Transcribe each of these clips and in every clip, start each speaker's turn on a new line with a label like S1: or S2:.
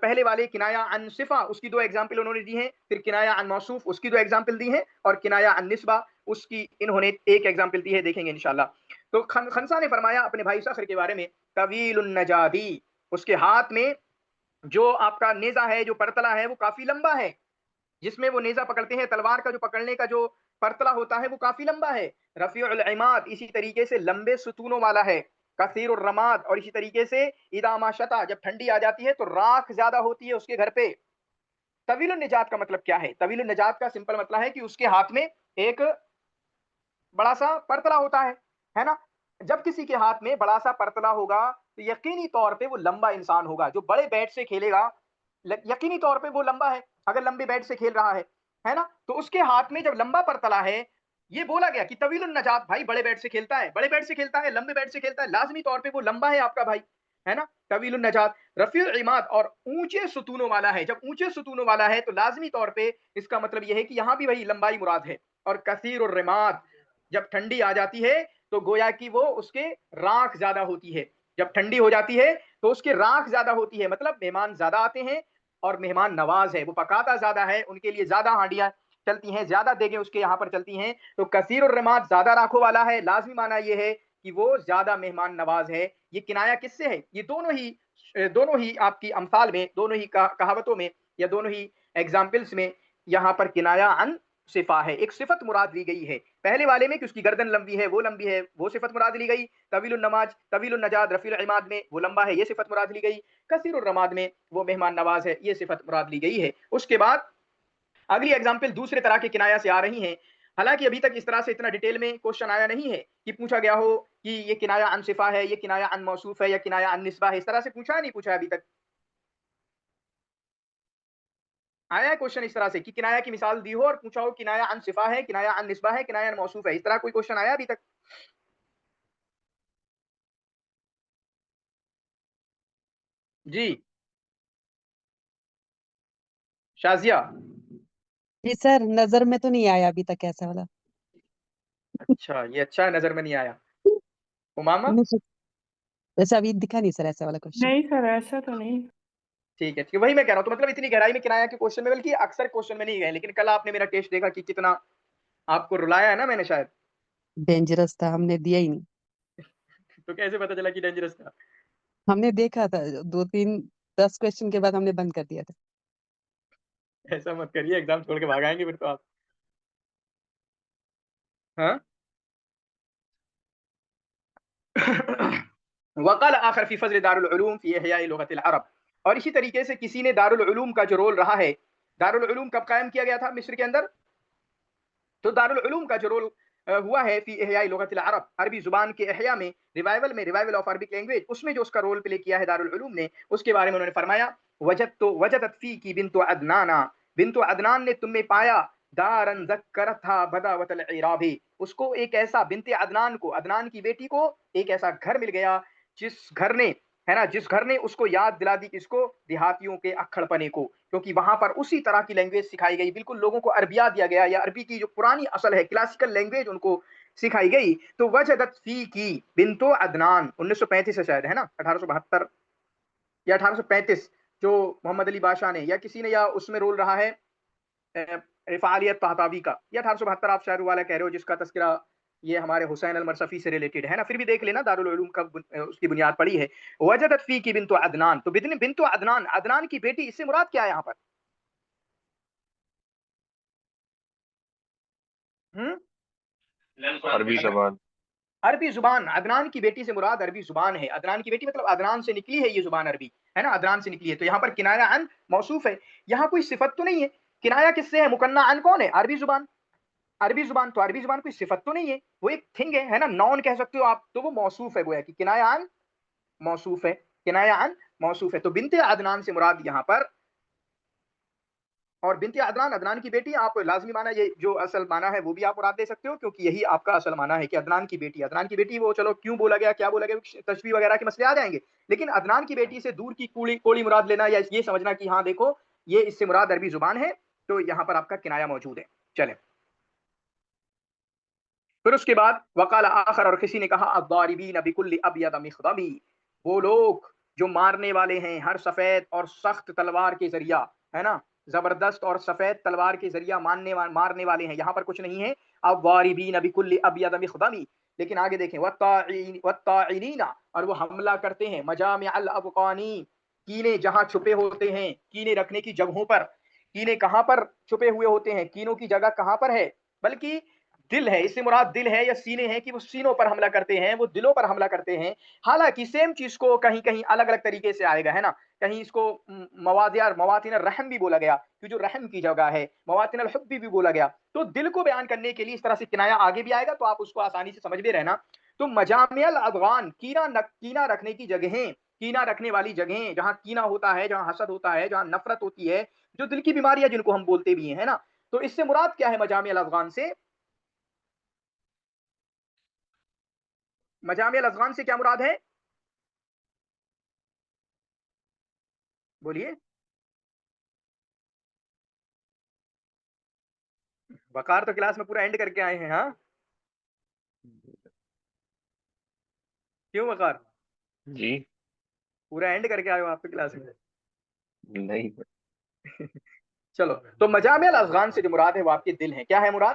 S1: پہلے والے کنایا عن صفہ اس کی 2 ایگزامپل انہوں نے دی ہیں، پھر کنایا عن موصوف اس کی 2 ایگزامپل دی ہیں، اور کنایا عن نسبہ اس کی انہوں نے 1 ایگزامپل دی ہے، دیکھیں گے انشاءاللہ۔ تو خنسا نے فرمایا اپنے بھائی صخر کے بارے میں طویل النجادی، اس کے ہاتھ میں جو آپ کا نیزہ ہے، جو پرتلا ہے وہ کافی لمبا ہے، جس میں وہ نیزہ پکڑتے ہیں، تلوار کا جو پکڑنے کا جو پرتلا ہوتا ہے وہ کافی لمبا ہے۔ رفیع العماد اسی طریقے سے لمبے ستونوں والا ہے۔ کثیر الرماد اور اسی طریقے سے اذا ما شتا جب ٹھنڈی آ جاتی ہے تو راکھ زیادہ ہوتی ہے اس کے گھر پہ۔ طویل النجات کا مطلب کیا ہے؟ طویل النجات کا سمپل مطلب ہے کہ اس کے ہاتھ میں ایک بڑا سا پرتلا ہوتا ہے نا؟ جب کسی کے ہاتھ میں بڑا سا پرتلا ہوگا تو یقینی طور پہ وہ لمبا انسان ہوگا۔ جو بڑے بیٹ سے کھیلے گا یقینی طور پہ وہ لمبا ہے، اگر لمبے بیٹ سے کھیل رہا ہے نا؟ تو اس کے ہاتھ میں جب لمبا پرتلا ہے، یہ بولا گیا کہ طویل النجات بھائی بڑے بیٹ سے کھیلتا ہے، بڑے بیٹ سے کھیلتا ہے، لمبے بیٹ سے کھیلتا ہے، لازمی طور پہ وہ لمبا ہے آپ کا بھائی، ہے نا؟ طویل النجات رفیع العماد اور اونچے ستونوں والا ہے۔ جب اونچے ستونوں والا ہے تو لازمی طور پہ اس کا مطلب یہ ہے کہ یہاں بھی وہی لمبائی مراد ہے۔ اور کثیر الرماد جب ٹھنڈی آ جاتی ہے تو گویا کہ وہ اس کے راکھ زیادہ ہوتی ہے، جب ٹھنڈی ہو جاتی ہے تو اس کے راکھ زیادہ ہوتی ہے، مطلب مہمان زیادہ آتے ہیں اور مہمان نواز ہے، وہ پکاتا زیادہ ہے، ان کے لیے زیادہ ہانڈیاں چلتی ہیں، زیادہ دیگیں اس کے یہاں پر چلتی ہیں۔ تو کثیر الرماد زیادہ راکھوں والا ہے، لازمی معنی یہ ہے کہ وہ زیادہ مہمان نواز ہے۔ یہ کنایا کس سے ہے؟ یہ دونوں ہی آپ کی امثال میں، دونوں ہی کہاوتوں میں یا دونوں ہی ایگزامپلس میں یہاں پر کنایا عن صفا ہے، ایک صفت مراد لی گئی ہے۔ پہلے والے میں کہ اس کی گردن لمبی ہے، وہ صفت مراد لی گئی۔ طویل النجاد رفیع العماد میں وہ لمبا ہے، یہ صفت مراد لی گئی۔ کثیر الرماد میں وہ مہمان نواز ہے، یہ صفت مراد لی گئی ہے۔ اس کے بعد اگلی ایگزامپل دوسرے طرح کے کنایا سے آ رہی ہیں، حالانکہ ابھی تک اس طرح سے اتنا ڈیٹیل میں کوشچن آیا نہیں ہے کہ پوچھا گیا ہو کہ یہ کنایا عن صفا ہے، یہ کنایا عن موصوف ہے، یا کنایا عن نسبہ ہے، اس طرح سے نہیں پوچھا ابھی تک۔ آیا ہے کوشچن اس طرح سے کہ کنایا کی مثال دی ہو اور پوچھا ہو کنایا عن صفا ہے، کنایا عن نسبہ ہے، کنایا عن موصوف ہے، اس طرح کوئی کوشچن آیا ابھی تک؟ جی شازیہ۔
S2: جی سر، نظر میں تو نہیں آیا ابھی تک ایسا والا۔
S1: اچھا یہ اچھا ہے، نظر میں نہیں آیا۔ امامہ
S2: ویسے ابھی دکھا نہیں سر ایسا والا کوشچن۔
S3: نہیں سر ایسا تو نہیں۔
S1: ٹھیک ہے، وہی میں کہہ رہا ہوں، تو مطلب اتنی گہرائی میں کنایا کے کوشچن میں، بلکہ اکثر کوشچن میں نہیں گئے، لیکن کل آپ نے میرا ٹیسٹ دیکھا کہ کتنا آپ کو رلایا ہے نا میں نے شاید۔
S2: ڈینجرس تھا، ہم نے دیا ہی نہیں۔
S1: تو کیسے پتا چلا کہ ڈینجرس تھا؟
S2: ہم نے دیکھا تھا 10 کوشچن کے بعد ہم نے بند کر دیا تھا۔
S1: ایسا مت کریے، ایگزام چھوڑ کے بھاگائیں گے پھر تو آپ۔ ہاں وقال آخر فی فضل دار العلوم فی احیاء لغت العرب، اور اسی طریقے سے کسی نے دار العلوم کا جو رول رہا ہے، دار العلوم کب قائم کیا گیا تھا مصر کے اندر؟ تو دار العلوم کا جو رول ہوا ہے فی احیاء لغت العرب، عربی زبان کے احیاء میں، ریوائول آف عربک لینگویج، اس میں جو اس کا رول پلے کیا ہے دار العلوم نے، اس کے بارے میں انہوں نے فرمایا وجدت فی کی بنت عدنانا، بنت عدنان نے تم میں پایا دارن ذکرتھا بداوت العراب، اس کو ایک ایسا، بنت عدنان کو، عدنان کی بیٹی کو ایک ایسا گھر مل گیا جس گھر نے، ہے نا، جس گھر نے اس کو یاد دلا دی، اس کو دیہاتیوں کے اکھڑ پنے کو، کیونکہ وہاں پر اسی طرح کی لینگویج سکھائی گئی، بالکل لوگوں کو عربیہ دیا گیا، یا عربی کی جو پرانی اصل ہے کلاسیکل لینگویج ان کو سکھائی گئی۔ تو وجدت فی کی بنت عدنان 1935 سے شاید، ہے نا، 1872 یا 1835، جو محمد علی بادشاہ نے یا کسی نے، یا اس میں رول رہا ہے رفاعیت طہطاوی کا، یا 1872 آپ شاعر والا کہہ رہے ہو جس کا تذکرہ یہ ہمارے حسین المرصفی سے ریلیٹڈ ہے نا، پھر بھی دیکھ لینا دارالعلوم کا اس کی بنیاد پڑی ہے۔ وجدت فی کی بنت عدنان، تو بنت عدنان، عدنان کی بیٹی، اس سے مراد کیا ہے یہاں پر؟
S4: عربی زبان،
S1: عربی زبان، عدنان کی بیٹی سے مراد عربی زبان ہے، عدنان کی بیٹی مطلب عدنان سے نکلی ہے یہ زبان عربی، ہے نا، عدنان سے نکلی ہے، تو یہاں پر کنایا عن موصوف ہے، یہاں کوئی صفت تو نہیں ہے، کنایا کس سے ہے؟ مکنہ عن کون ہے؟ عربی زبان، عربی زبان، تو عربی زبان کوئی صفت تو نہیں ہے، وہ ایک تھنگ ہے نا، نون کہہ سکتے ہو آپ، تو وہ موصوف ہے، گویا کہ کنایا عن موصوف ہے، کنایا عن موصوف ہے، تو بنت عدنان سے مراد یہاں پر، اور بنت عدنان، عدنان کی بیٹی، آپ لازمی معنی یہ جو اصل معنی ہے وہ بھی آپ مراد دے سکتے ہو، کیونکہ یہی آپ کا اصل معنی ہے کہ عدنان کی بیٹی، عدنان کی بیٹی، وہ چلو کیوں بولا گیا، کیا بولا گیا، تشبیہ وغیرہ کے مسئلے آ جائیں گے، لیکن عدنان کی بیٹی سے دور کی کوڑی مراد لینا، یا یہ سمجھنا کہ ہاں دیکھو یہ اس سے مراد عربی زبان ہے، تو یہاں پر آپ کا کنایا موجود ہے۔ چلیں پھر اس کے بعد وقال آخر، اور کسی نے کہا الضاربین بکل ابیض مخضبی، وہ لوگ جو مارنے والے ہیں ہر سفید اور سخت تلوار کے ذریعہ، ہے نا، زبردست اور سفید تلوار کے ذریعہ مارنے والے ہیں. یہاں پر کچھ نہیں ہے اب واربین بکل ابیض مخدمی، لیکن آگے دیکھیں والطاعنین، اور وہ حملہ کرتے ہیں مجامع الابقانی، کینے جہاں چھپے ہوتے ہیں، کینے رکھنے کی جگہوں پر. کینے کہاں پر چھپے ہوئے ہوتے ہیں، کینوں کی جگہ کہاں پر ہے؟ بلکہ دل ہے. اس سے مراد دل ہے یا سینے ہیں کہ وہ سینوں پر حملہ کرتے ہیں، وہ دلوں پر حملہ کرتے ہیں. حالانکہ سیم چیز کو کہیں کہیں الگ الگ طریقے سے آئے گا، ہے نا. کہیں اس کو مواطن الرحم بھی بولا گیا کہ جو رحم کی جگہ ہے، مواطن الحب بھی بولا گیا. تو دل کو بیان کرنے کے لیے اس طرح سے کنایا آگے بھی آئے گا، تو آپ اس کو آسانی سے سمجھ بھی رہنا. تو مجامع الادغان، کینہ رکھنے کی جگہیں، کینہ رکھنے والی جگہیں، جہاں کینہ ہوتا ہے، جہاں حسد ہوتا ہے، جہاں نفرت ہوتی ہے، جو دل کی بیماریاں جن کو ہم بولتے بھی ہیں، ہے نا. تو اس سے مراد کیا ہے مجامع الادغان سے؟ مجامع الادغان سے کیا مراد ہے؟ بولیے. وقار تو کلاس میں پورا اینڈ کر کے آئے ہیں. ہاں کیوں وقار؟
S3: جی
S1: پورا اینڈ کر کے آئے ہو آپ کی کلاس میں؟
S3: نہیں.
S1: چلو، تو مجامع الادغان سے جو مراد ہے وہ آپ کے دل ہیں. کیا ہے مراد؟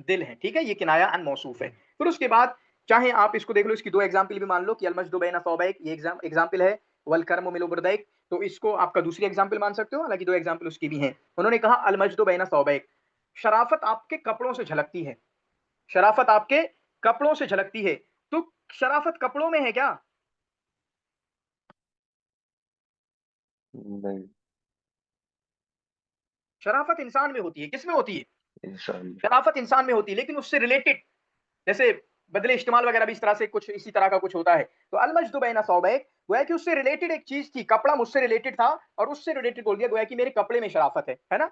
S1: دل ہیں. ٹھیک ہے، یہ کنایا ان موصوف ہے. پھر اس کے بعد چاہے آپ اس کو دیکھ لو، اس کی دو ایگزامپل بھی مان لو کہ المجد بین ثوبیک، یہ ایگزامپل ہے، والکرم من بردیک، تو اس کو آپ کا دوسری ایگزامپل مان سکتے ہو. حالانکہ دو ایگزامپل اس کی بھی ہیں. انہوں نے کہا المجد بین ثوبیک، شرافت آپ کے کپڑوں سے جھلکتی ہے. شرافت آپ کے کپڑوں سے جھلکتی ہے. تو شرافت کپڑوں میں ہے کیا؟
S3: نہیں،
S1: شرافت انسان میں ہوتی ہے. کس میں ہوتی ہے؟
S3: انسان.
S1: شرافت انسان میں ہوتی ہے، لیکن اس سے ریلیٹڈ، جیسے بدلے استعمال وغیرہ بھی اس طرح سے کچھ اسی طرح کا کچھ ہوتا ہے. تو المجد بین ثوبیک گویا کہ اس سے ریلیٹڈ ایک چیز تھی، کپڑا مجھ سے ریلیٹڈ تھا اور اس سے ریلیٹڈ بول دیا گویا کہ میرے کپڑے میں شرافت ہے نا.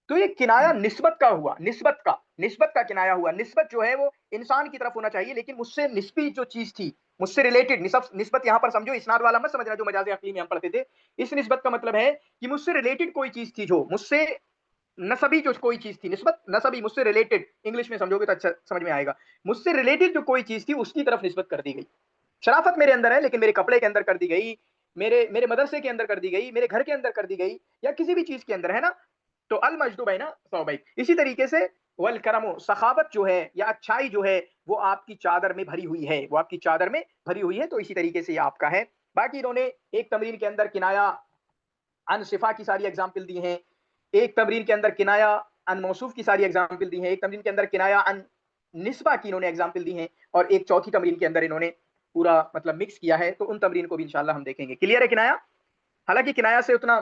S1: تو یہ کنایا نسبت کا ہوا، نسبت کا کنایا ہوا. نسبت جو ہے وہ انسان کی طرف ہونا چاہیے، لیکن مجھ سے نسبی جو چیز تھی، مجھ سے ریلیٹڈ. نسبت یہاں پر سمجھو اسناد والا مت سمجھنا جو مجاز عقلی میں ہم پڑھتے تھے. اس نسبت کا مطلب ہے کہ مجھ سے ریلیٹڈ کوئی چیز تھی، جو مجھ سے نسبی جو کوئی چیز تھی. نسبت نسبی، مجھ سے ریلیٹڈ، انگلش میں سمجھو گے تو اچھا سمجھ میں آئے گا. مجھ سے ریلیٹڈ جو کوئی چیز تھی اس کی طرف نسبت کر دی گئی. شرافت میرے اندر ہے لیکن میرے کپڑے کے اندر کر دی گئی، میرے مدرسے کے اندر کر دی گئی، میرے گھر کے اندر کر دی گئی، یا کسی بھی چیز کے اندر، ہے نا. تو المجد بین ثوبیک. اسی طریقے سے والکرم، سخاوت جو ہے یا اچھائی جو ہے وہ آپ کی چادر میں بھری ہوئی ہے، وہ آپ کی چادر میں بھری ہوئی ہے. تو اسی طریقے سے یہ آپ کا ہے. باقی انہوں نے ایک تمرین کے اندر کنایا ان صفا کی ساری ایگزامپل دی ہیں، ایک تمرین کے اندر کنایا ان موصوف کی ساری ایگزامپل دی ہیں، ایک تمرین کے اندر کنایا ان نسبہ کی انہوں نے ایگزامپل دی ہیں، اور ایک چوتھی تمرین کے اندر انہوں نے پورا مطلب مکس کیا ہے. تو ان تمرین کو بھی انشاءاللہ ہم دیکھیں گے. کلیئر ہے کنایا؟ حالانکہ کنایا سے اتنا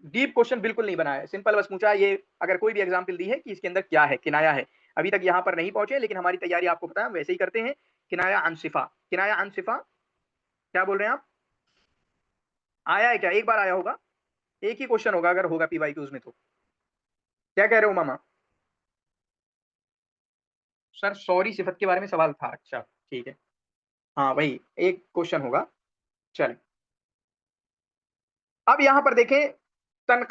S1: ڈیپ کوشچن بالکل نہیں بنا ہے، سمپل بس پوچھا یہ اگر کوئی بھی ایگزامپل دی ہے کہ اس کے اندر کیا ہے، کنایا ہے. ابھی تک یہاں پر نہیں پہنچے، لیکن ہماری تیاری آپ کو پتا ہے ہم ویسے ہی کرتے ہیں. کنایا عن صفہ، کنایا عن صفہ کیا بول رہے ہیں آپ؟ آیا ہے کیا؟ ایک بار آیا ہوگا، ایک ہی کوشچن ہوگا اگر ہوگا پی وائی کیوز میں. تو کیا کہہ رہے ہو ماما؟ سر سوری صفت کے بارے میں سوال تھا. اچھا ٹھیک ہے، ہاں وہی ایک کوشچن ہوگا. چلیں اب یہاں پر دیکھیں، تنقص